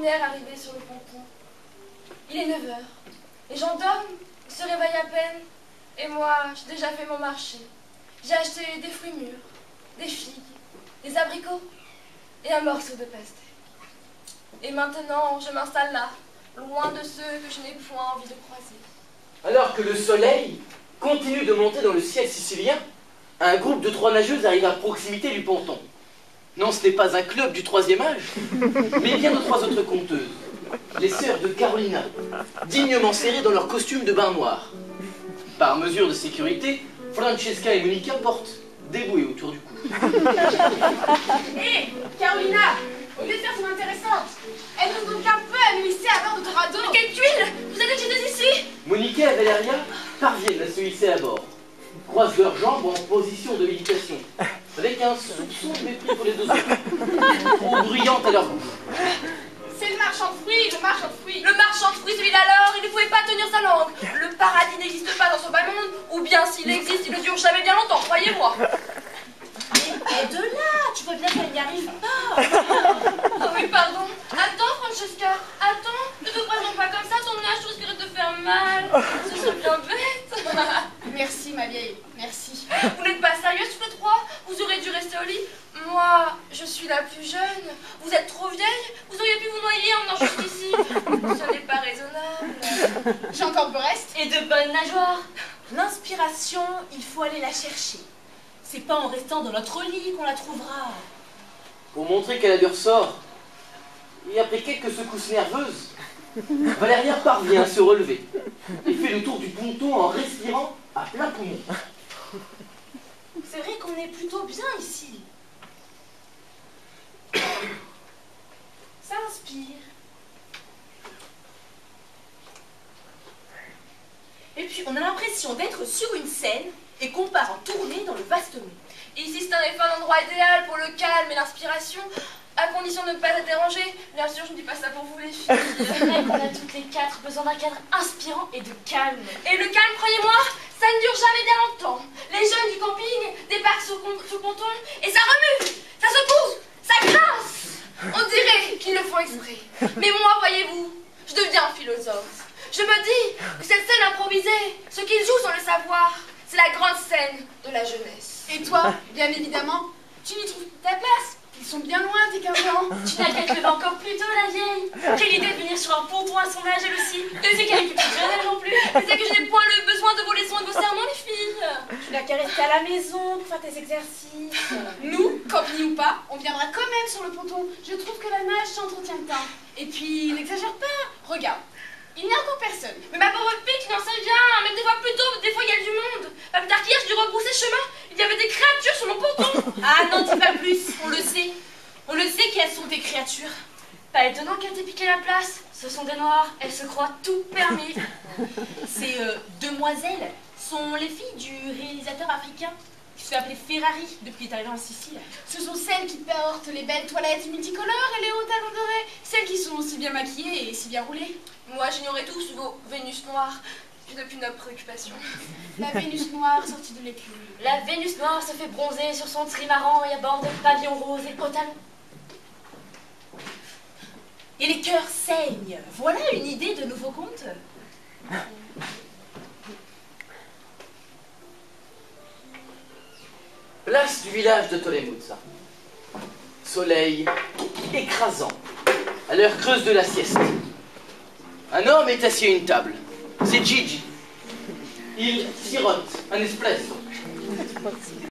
première arrivée sur le ponton. Il est 9 heures. Les gens dorment, ils se réveillent à peine. Et moi, j'ai déjà fait mon marché. J'ai acheté des fruits mûrs, des figues, des abricots et un morceau de pastèque. Et maintenant, je m'installe là, loin de ceux que je n'ai point envie de croiser. Alors que le soleil continue de monter dans le ciel sicilien, un groupe de 3 nageuses arrive à proximité du ponton. Non, ce n'est pas un club du 3e âge, mais bien de 3 autres conteuses. Les sœurs de Carolina, dignement serrées dans leur costume de bain noir. Par mesure de sécurité, Francesca et Monica portent des bouées autour du cou. Hé, Carolina, au lieu de faire son intéressante, aide-nous donc un peu à nous hisser à bord de ton radeau. Mais quelle tuile! Vous allez que j'étais ici! Monica et Valeria parviennent à se hisser à bord, croisent leurs jambes en position de méditation, avec un soupçon de mépris pour les deux autres, trop bruyante à leur goût. C'est le marchand de fruits, le marchand de fruits. Le marchand de fruits, celui d'alors, il ne pouvait pas tenir sa langue. Le paradis n'existe pas dans ce bas monde, ou bien s'il existe, il ne dure jamais bien longtemps, croyez-moi. Mais aide-la, tu vois bien qu'elle n'y arrive pas. Oh oui, pardon. Attends, Francesca, attends, ne te présente pas comme ça, ton âge risquerait de te faire mal. Ce serait bien bête. Merci, ma vieille, merci. Vous n'êtes pas sérieuses tous les 3? Vous aurez dû rester au lit. Moi, je suis la plus jeune. Vous êtes trop vieille. Vous auriez pu vous noyer en venant jusqu'ici. Ce n'est pas raisonnable. J'ai encore le reste. Et de bonnes nageoires. L'inspiration, il faut aller la chercher. C'est pas en restant dans notre lit qu'on la trouvera. Pour montrer qu'elle a du ressort, et après quelques secousses nerveuses, Valeria parvient à se relever et fait le tour du ponton en respirant à plein poumon. C'est vrai qu'on est plutôt bien ici. Ça inspire. Et puis on a l'impression d'être sur une scène et qu'on part en tournée dans le vaste monde. Ici, c'est en effet un endroit idéal pour le calme et l'inspiration, à condition de ne pas être dérangé. Bien sûr, je ne dis pas ça pour vous, les filles. C'est vrai qu'on a toutes les 4 besoin d'un cadre inspirant et de calme. Et le calme, croyez-moi, ça ne dure jamais bien longtemps. Les jeunes du camping débarquent sur le ponton et ça remue, ça secoue, ça grince. On dirait qu'ils le font exprès. Mais moi, voyez-vous, je deviens philosophe. Je me dis que cette scène improvisée, ce qu'ils jouent sans le savoir, c'est la grande scène de la jeunesse. Et toi, bien évidemment, tu n'y trouves ta place. Ils sont bien loin, tes 15 ans. Tu n'as qu'à te lever encore plus tôt, la vieille. Quelle idée de venir sur un ponton à son âge, elle aussi. Tu sais qu'elle est plus jeune, elle non plus. Mais c'est que je n'ai point le besoin de vos leçons et de vos sermons, les filles. Tu n'as qu'à rester à la maison pour faire tes exercices. Nous, camping ou pas, on viendra quand même sur le ponton. Je trouve que la nage s'entretient le teint. Et puis, n'exagère pas. Regarde, il n'y a encore personne. Mais ma pauvre fille, tu n'en sais rien. Mais des fois plus tôt, des fois il y a du monde. Pas plus tard qu'hier, je dû rebrousser chemin. Il y avait des créatures sur mon ponton. Ah, n'en dis pas plus, on le sait. On le sait qu'elles sont des créatures. Pas étonnant qu'elles t'aient piqué la place. Ce sont des noirs, elles se croient tout permis. Ces demoiselles sont les filles du réalisateur africain qui se fait appeler Ferrari depuis qu'il est arrivé en Sicile. Ce sont celles qui portent les belles toilettes multicolores et les hauts talons dorés. Celles qui sont si bien maquillées et si bien roulées. Moi, j'ignorais tous vos Vénus noires. Je n'ai plus notre préoccupation. La Vénus noire sortie de l'écume. La Vénus noire se fait bronzer sur son trimaran et à bord de pavillon rose et au talon. Et les cœurs saignent. Voilà une idée de nouveau conte. Place du village de Tolemuzza. Soleil écrasant, à l'heure creuse de la sieste. Un homme est assis à une table. C'est Gigi. Il sirote un espresso.